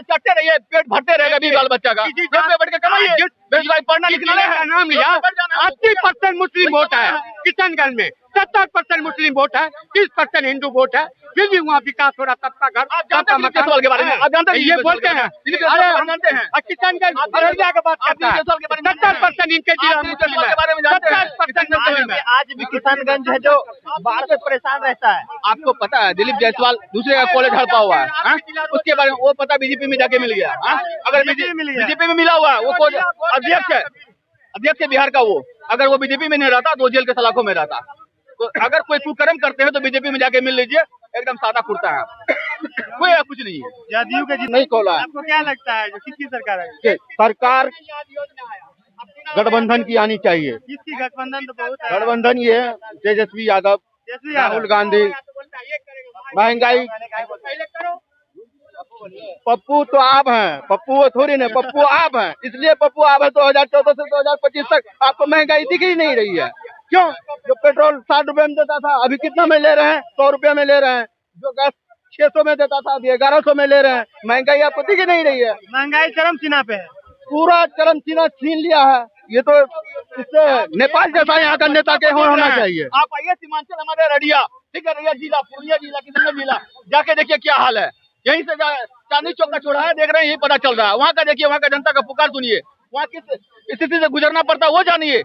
चटते रहिए, पेट भरते रहेगा भी बाल बच्चा का, पे बैठ के कमाइए, बेरोजगारी पढ़ना लिखना है। नाम लिया 80% मुस्लिम वोट है किशनगंज में, 70% मुस्लिम वोट है, 30% हिंदू वोट है, फिर भी वहाँ विकास हो रहा। सबका घर, सबका मकान के बारे में आप जानते हैं, ये बोलते हैं। अरे हम जानते हैं, किशनगंज अररिया की बात करता है, 70% इनके जिला मुस्लिम है, 70% मुस्लिम है। आज भी किशनगंज है जो बाढ़ से परेशान रहता है। आपको पता है दिलीप जायसवाल दूसरे का कॉलेज हड़पा हुआ है, उसके बारे में वो पता बीजेपी में जाके मिल गया। अगर बीजेपी में मिला हुआ वो अध्यक्ष है, अध्यक्ष है बिहार का, वो अगर वो बीजेपी में नहीं रहता तो जेल के सलाखों में रहता। तो अगर कोई कुकर्म करते हैं तो बीजेपी में जाके मिल लीजिए, एकदम सादा कुर्ता है, कोई कुछ नहीं है। जदयू के नहीं खोला। आपको क्या लगता है किसकी सरकार है? सरकार गठबंधन की आनी चाहिए। किसकी गठबंधन तो बहुत है। गठबंधन ये है तेजस्वी यादव, राहुल गांधी। महंगाई पप्पू तो आप हैं, पप्पू वो थोड़ी ना, पप्पू आप हैं, इसलिए पप्पू आप है। 2014 से 2025 तक आपको महंगाई दिख ही नहीं रही है। क्यों? जो पेट्रोल 60 रुपए में देता था अभी कितना में ले रहे हैं? 100 रुपए में ले रहे हैं। जो गैस 600 में देता था अभी 1100 में ले रहे हैं। महंगाई आपको दिख ही नहीं रही है। महंगाई चरम सीमा पे है, पूरा चरम सीमा छीन लिया है। ये तो इससे नेपाल जैसा यहाँ का नेता के होना चाहिए। आप आइए सीमांचल हमारे रडिया, ठीक है, रडिया जिला, पूर्णिया जिला, किशनगंज जिला, जाके देखिए क्या हाल है। यहीं से चांदनी चौक का चौराहा देख रहे हैं, यही पता चल रहा है। वहाँ का देखिए, वहाँ का जनता का पुकार सुनिए, वहाँ किस स्थिति से गुजरना पड़ता है वो जानिए।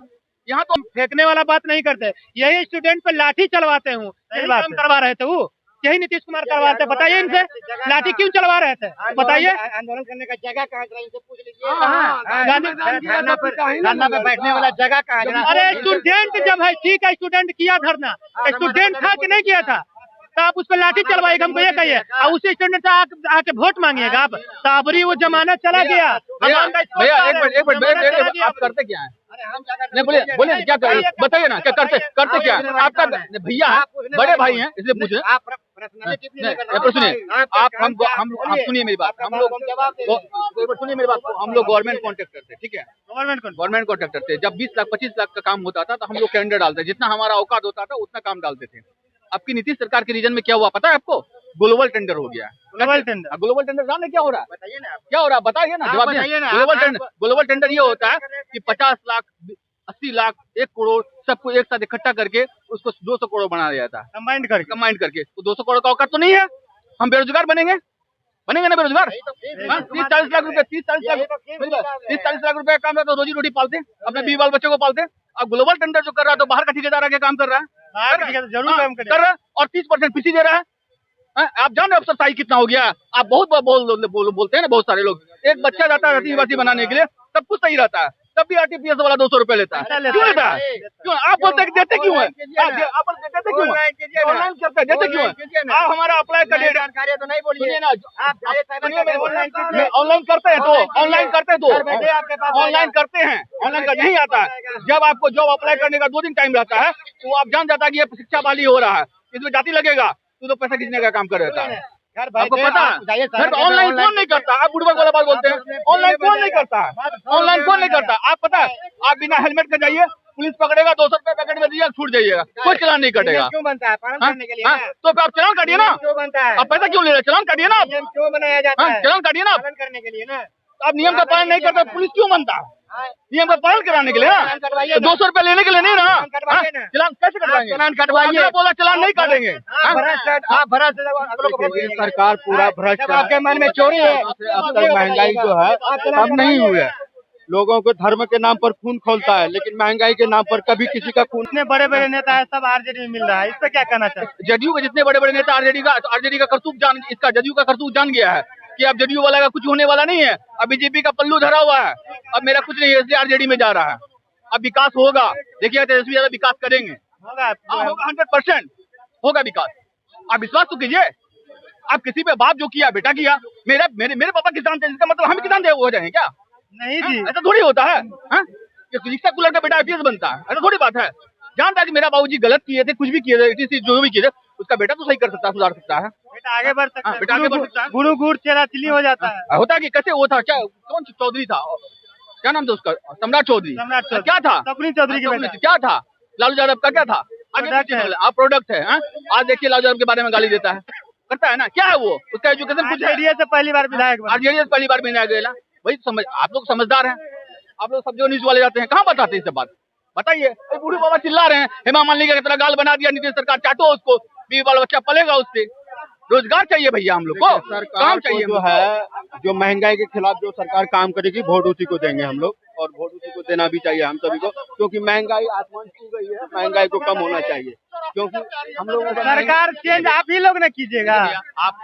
यहाँ तो फेंकने वाला बात नहीं करते, यही स्टूडेंट पे लाठी चलवाते हूँ, यही काम करवा रहे थे वो, यही नीतीश कुमार करवाते हैं। बताइए इनसे लाठी क्यों चलवा रहे थे, बताइए। आंदोलन करने का जगह कहाँ है इनसे पूछ लीजिए। धरना पे बैठने वाला जगह कहाँ है? अरे स्टूडेंट जब है, ठीक है, स्टूडेंट किया धरना, स्टूडेंट था कि नहीं किया था, तो आप उस पर लाठी चलवाएगा, हमको ये कहिए। और उसी स्टूडेंट से आके वोट मांगिएगा आप, ताबरी वो जमानत चला गया। भैया एक मिनट आप करते क्या है? नहीं बोलिए क्या कर, बताइए ना क्या करते क्या है? आपका भैया बड़े भाई हैं इसलिए पूछ रहे हैं। सुनिए आप, हम सुनिए मेरी बात, हम लोग सुनिए मेरी बात, हम लोग गवर्नमेंट कॉन्टेक्ट करते हैं, ठीक है, गवर्नमेंट कॉन्टेक्ट करते हैं। जब 20 लाख 25 लाख का काम होता था तो हम लोग टेंडर डालते, जितना हमारा औकात होता था उतना काम डालते थे। आपकी नीतीश सरकार के रीजन में क्या हुआ पता है आपको? ग्लोबल टेंडर हो गया। ग्लोबल टेंडर जानते क्या हो रहा है? बताइए ना, क्या हो रहा है बताइए ना, जवाब बताइए ना। ग्लोबल टेंडर ये होता है कि 50 लाख 80 लाख 1 करोड़ सबको एक साथ इकट्ठा करके उसको 200 करोड़ बना दिया था, कंबाइंड करके। तो 200 करोड़ का औकात तो नहीं है, हम बेरोजगार बनेंगे ना बेरोजगार। 30-40 लाख रुपए 30-40 लाख रुपए काम है तो रोजी रोटी पालते, अपने 20 बाल बच्चों को पालते। अब ग्लोबल टेंडर जो कर रहा है तो बाहर का ठेकेदार आके काम कर रहा है, जरूर काम कर रहा है, और 30% पीसी दे रहा है। आप जान रहे अफसरशाही कितना हो गया? आप बहुत बोलते हैं ना, बहुत सारे लोग। एक बच्चा जाता है रसीवासी बनाने के लिए, सब कुछ सही रहता है, तब भी आरटीपीएस वाला 200 रुपए लेता है। क्यों लेता है? क्यों? आप बोलते हैं देते क्यों है? आप देते क्यों है? ऑनलाइन करते हैं, देते क्यों है? आप हमारा अप्लाई करिए तो नहीं बोलिए ना, ऑनलाइन करते हैं तो ऑनलाइन करते हैं, ऑनलाइन का नहीं आता है। जब आपको जॉब अप्लाई करने का 2 दिन टाइम रहता है तो आप जान जाता है कि ये शिक्षा वाली हो रहा है, इसमें जाति लगेगा तो पैसा खींचने का काम कर रहता है। आपको पता है ऑनलाइन कौन नहीं करता? आप बुढ़बक वाला बात बोलते हैं, ऑनलाइन कौन नहीं करता? ऑनलाइन कौन नहीं करता? आप पता है, आप बिना हेलमेट के जाइए, पुलिस पकड़ेगा, 200 रुपए पैकेट में दिया, छूट जाइएगा, कोई चलान नहीं कटेगा। क्यों बनता है? पालन करने के लिए। तो आप चलान काटिए ना, क्यों बनता है? आप पैसा क्यों ले रहे? चलान काटिए ना, क्यों बनाया जाता है? चलान काटिए ना, पालन करने के लिए ना। आप नियम का पालन नहीं करते, पुलिस क्यों बनता? नियम का पालन कराने के लिए ना, 200 रुपए लेने के लिए नहीं ना। चलान कैसे कटवाएंगे? चलान कटवाइए। बोला चलान नहीं काटेंगे। सरकार पूरा भ्रष्ट है। आपके मन में चोरी है। अब तक महंगाई जो है कम नहीं हुई है। लोगों को धर्म के नाम पर खून खोलता है, लेकिन महंगाई के नाम पर कभी किसी का खून। इतने बड़े बड़े नेता है, सब आरजेडी में मिल रहा है, इस पे क्या कहना चाहिए? जदयू के जितने बड़े बड़े नेता आरजेडी का करतूत जान, इसका जदयू का करतूत जान गया है कि अब जदयू वाला का कुछ होने वाला नहीं है। अब बीजेपी का पल्लू धरा हुआ है, अब मेरा कुछ नहीं है, इसलिए आरजेडी में जा रहा है। अब विकास होगा, देखिए तेजस्वी ज्यादा विकास करेंगे, होगा 100% होगा विकास। आप विश्वास तो कीजिए। आप किसी पे बाप जो किया बेटा किया, मेरे पापा किसान थे, इसका मतलब हम किसान हो जाएंगे क्या? नहीं जी, ऐसा थोड़ी होता है। रिक्शा कूलर का बेटा आईपीएस बनता है, ऐसा थोड़ी बात है। जानता है कि मेरा बाबूजी गलत किए थे, कुछ भी किए थे, जो भी किए थे, उसका बेटा तो सही कर सकता है, सुधार सकता है, बेटा आगे बढ़ सकता है, बेटा आगे बढ़ सकता है। गुरु गुड़ चेला चिली हो जाता है। होता कि कैसे वो था, क्या कौन चौधरी था, क्या नाम था उसका? सम्राट चौधरी। क्या था? सपनी चौधरी के बेटा। क्या था? लालू यादव का क्या था? आगे प्रोडक्ट है। आज देखिए लालू यादव के बारे में गाली देता है। करता है ना, क्या है वो, उसका एजुकेशन कुछ है? आरजेडी से पहली बार विधायक बना। आरजेडी से पहली बार विधायक गया वही समझ, आप लोग समझदार हैं, आप लोग सब जो न्यूज वाले जाते हैं कहाँ बताते हैं सब बात, बताइए। बूढ़े बाबा चिल्ला रहे हैं हेमा मालिनी का कितना गाल बना दिया नीतीश सरकार, चाटो उसको, बीवी बाल बच्चा पलेगा उससे। रोजगार चाहिए भैया हम लोग को, काम चाहिए। जो है जो महंगाई के खिलाफ जो सरकार काम करेगी वोट उसी को देंगे हम लोग, और वोट उसी को देना भी चाहिए हम सभी को, क्योंकि महंगाई आसमान छू गई है, महंगाई को कम होना चाहिए, क्योंकि हम लोग सरकार चेंज आप ही लोग न कीजिएगा। आप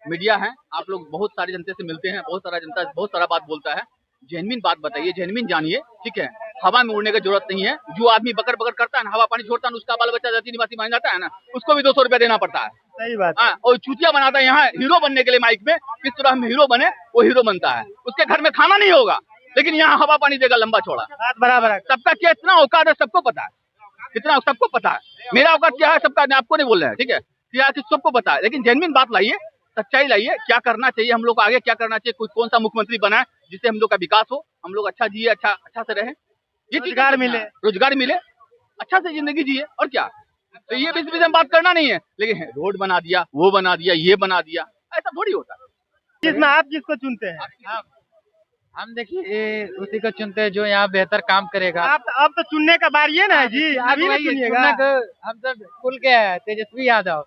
मीडिया हैं, आप लोग बहुत सारी जनता से मिलते हैं, बहुत सारा जनता बहुत सारा बात बोलता है, जेन्युइन बात बताइए, जेन्युइन जानिए, ठीक है। हवा में उड़ने की जरूरत नहीं है। जो आदमी बकर बकर करता है ना, हवा पानी छोड़ता है, उसका बाल बच्चा जाति निवासी मान जाता है ना, उसको भी 200 रुपया देना पड़ता है। सही बात। हाँ, और चूतिया बनाता है यहाँ हीरो बनने के लिए, माइक में किस तरह हम हीरो बने, वो हीरो बनता है। उसके घर में खाना नहीं होगा, लेकिन यहाँ हवा पानी देगा लंबा चौड़ा। बात बराबर है। सबका क्या इतना औकात है, सबको पता है, कितना सबको पता है। मेरा औकात क्या है सबका, आपको नहीं बोल रहे हैं, ठीक है, सबको पता है। लेकिन जेन्युइन बात लाइए, सच्चाई लाइए, क्या करना चाहिए हम लोग को, आगे क्या करना चाहिए, कौन सा मुख्यमंत्री बना है जिससे हम लोग का विकास हो, हम लोग अच्छा जिए, अच्छा से रहे, ये रोजगार मिले, अच्छा से जिंदगी जिए, और क्या। तो ये बीच में बात करना नहीं है, लेकिन रोड बना दिया, वो बना दिया, ये बना दिया, ऐसा थोड़ी होता है। जिसमें आप जिसको चुनते हैं, हम देखिए उसी को चुनते हैं जो यहाँ बेहतर काम करेगा। आप अब तो चुनने का बारी है ना जी, अभी नहीं चुनिएगा। हम सब खुल के है, तेजस्वी यादव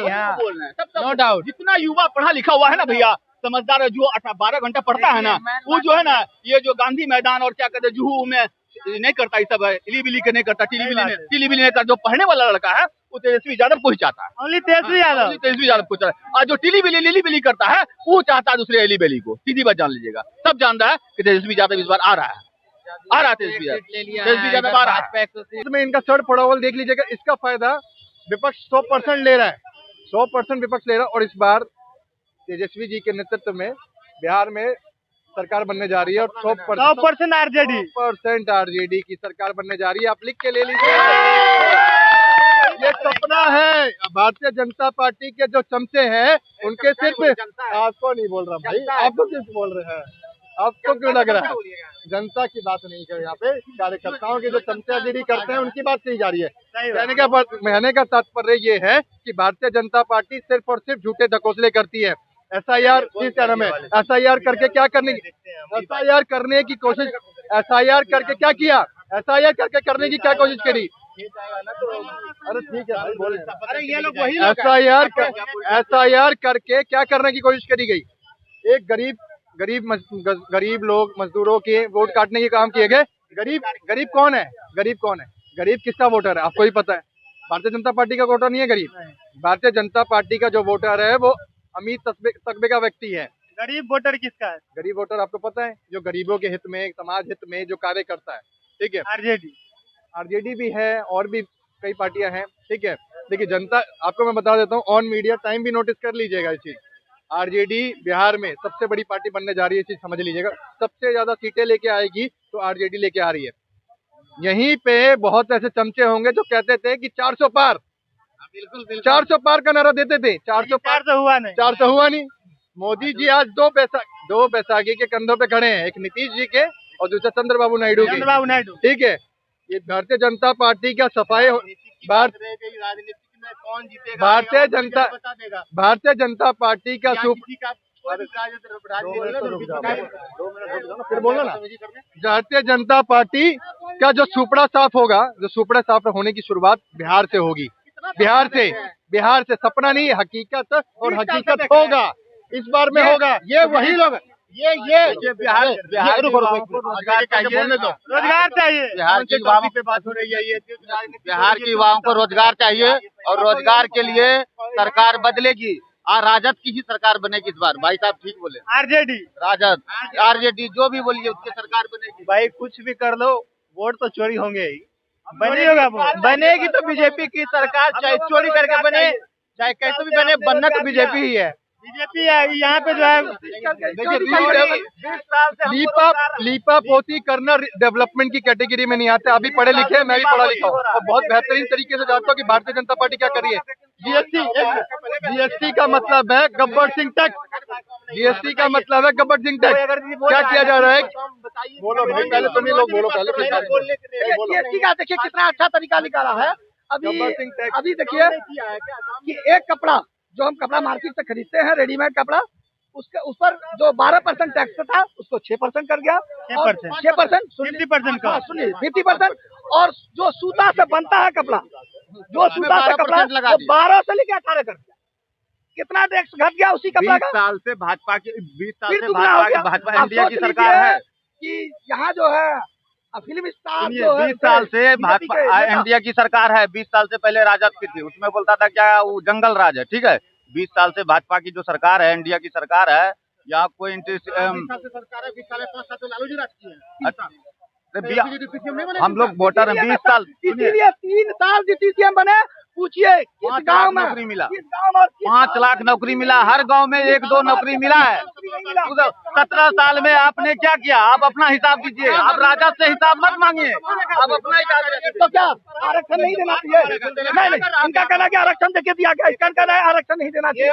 हाँ। बोल रहे हैं नो डाउट। जितना युवा पढ़ा लिखा हुआ है ना भैया, समझदार है, जो 12 घंटा पढ़ता है ना, वो जो है ना, ये जो गांधी मैदान और क्या कहते हैं जुहू में नहीं करता, ये सब इलीबिली के नहीं करता, टिलीबिली नहीं करता। जो पढ़ने वाला लड़का है वो तेजस्वी यादव को ही चाहता है, ओनली तेजस्वी यादव को चाहता है। और जो टिलीबिली करता है वो चाहता है दूसरे एलीबिली को। सीधी बात जान लीजिएगा, सब जानता है कि तेजस्वी यादव इस बार आ रहा है, तेजस्वी यादव आ रहा है। इसमें इनका शर्ट फटावल देख लीजिएगा, इसका फायदा विपक्ष 100% ले रहा है, 100% विपक्ष ले रहा है। और इस बार तेजस्वी जी के नेतृत्व में बिहार में सरकार बनने जा रही है, और 100% आरजेडी की सरकार बनने जा रही है। आप लिख के ले लीजिए, ये सपना है। भारतीय जनता पार्टी के जो चमचे हैं उनके सिर्फ, आपको नहीं बोल रहा भाई, आपको किस बोल रहे हैं, आपको क्यों लग रहा है? जनता की बात नहीं कर, यहाँ पे कार्यकर्ताओं के जो चमचागिरी करते हैं उनकी बात कही जा रही है। कहने का तात्पर्य ये है कि भारतीय जनता पार्टी सिर्फ और सिर्फ झूठे ढकोसले करती है। SIR SIR करके क्या करने की, SIR करने की कोशिश, SIR करके क्या किया, SIR करके करने की क्या कोशिश करी? अरे ठीक है, अरे ये लोग वही SIR करके क्या करने की कोशिश करी गई? एक गरीब लोग, मजदूरों के वोट काटने के काम किए गए। गरीब कौन है? गरीब किसका वोटर है आपको ही पता है? भारतीय जनता पार्टी का वोटर नहीं है गरीब। भारतीय जनता पार्टी का जो वोटर है वो अमीर तबके का व्यक्ति है। गरीब वोटर किसका है? गरीब वोटर आपको पता है, जो गरीबों के हित में, समाज हित में जो कार्य करता है, ठीक है। आरजेडी भी है और भी कई पार्टियां हैं, ठीक है। देखिए जनता, आपको मैं बता देता हूँ, ऑन मीडिया टाइम भी नोटिस कर लीजिएगा इस चीज। आरजेडी बिहार में सबसे बड़ी पार्टी बनने जा रही है, चीज समझ लीजिएगा। सबसे ज्यादा सीटें लेके आएगी तो आरजेडी लेके आ रही है। यहीं पे बहुत ऐसे चमचे होंगे जो कहते थे कि 400 पार, 400 पार का नारा देते थे। 400 हुआ नहीं। मोदी जी आज दो बैसाखी के कंधों पे खड़े हैं, एक नीतीश जी के और दूसरा चंद्रबाबू नायडू के, ठीक है। ये भारतीय जनता पार्टी का सफाई, भारतीय जनता पार्टी का फिर बोलो ना, भारतीय जनता पार्टी का जो सुपड़ा साफ होगा, जो सुपड़ा साफ होने की शुरुआत बिहार से होगी। बिहार से सपना नहीं, हकीकत, और हकीकत होगा, इस बार में होगा। ये वही लोग, ये बिहार रोजगार चाहिए, बिहार के युवाओं पे बात हो रही है। ये बिहार के युवाओं को रोजगार चाहिए, और रोजगार के लिए सरकार बदलेगी, और राजद की ही सरकार बनेगी इस बार। भाई साहब ठीक बोले, आरजेडी जो भी बोलिए उसकी सरकार बनेगी। भाई कुछ भी कर लो, वोट तो चोरी होंगे ही, बनेगी तो बीजेपी की सरकार, चाहे चोरी करके बने चाहे कैसे भी बने, बनना तो बीजेपी ही है। बीजेपी यहाँ पे जो है लीपा पोती करना डेवलपमेंट की कैटेगरी में नहीं आते। अभी पढ़े लिखे, मैं भी पढ़ा लिखा हूँ और बहुत बेहतरीन तरीके से जानता हूँ कि भारतीय जनता पार्टी क्या कर रही है। जीएसटी का मतलब है गब्बर सिंह टैक्स, जीएसटी का मतलब है गब्बर सिंह टैक्स। क्या किया जा रहा है? बोलो भाई, पहले तुम लोग बोलो, पहले जीएसटी का देखिए कितना अच्छा तरीका निकाला है। अभी देखिए कि एक कपड़ा जो हम कपड़ा मार्केट से खरीदते हैं रेडीमेड कपड़ा, उसके उस पर जो 12% टैक्स था उसको 6% कर गया। 6%, 50% का। सुनिए 50%। और जो सूता से बनता है कपड़ा, जो सूता से कपड़ा 12 से लेकर 18 कर दिया। कितना टैक्स घट गया उसी कपड़ा का? 20 साल से भाजपा फिर भाजपा एनडीए की सरकार है कि यहाँ जो है फिल्म स्टार सुनिए 20 साल से भाजपा एनडीए की सरकार है। 20 साल से पहले राजद की थी, उसमें बोलता था क्या वो जंगल राज है, ठीक है। 20 साल से भाजपा की जो सरकार है, एनडीए की सरकार है, यहाँ कोई हम लोग वोटर हैं। 20 साल, इसीलिए 3 साल DCM बने। पूछिए किस गांव में नौकरी मिला, किस गांव और 5 लाख नौकरी मिला, हर गांव में 1-2 नौकरी मिला है। 17 साल में आपने क्या किया? आप अपना हिसाब दीजिए, आप राजद से हिसाब मत मांगिए, आप अपना हिसाब। तो क्या आरक्षण नहीं देना चाहिए? नहीं, इनका कहना है कि आरक्षण देके दिया गया, इसका कहना है आरक्षण नहीं देना चाहिए।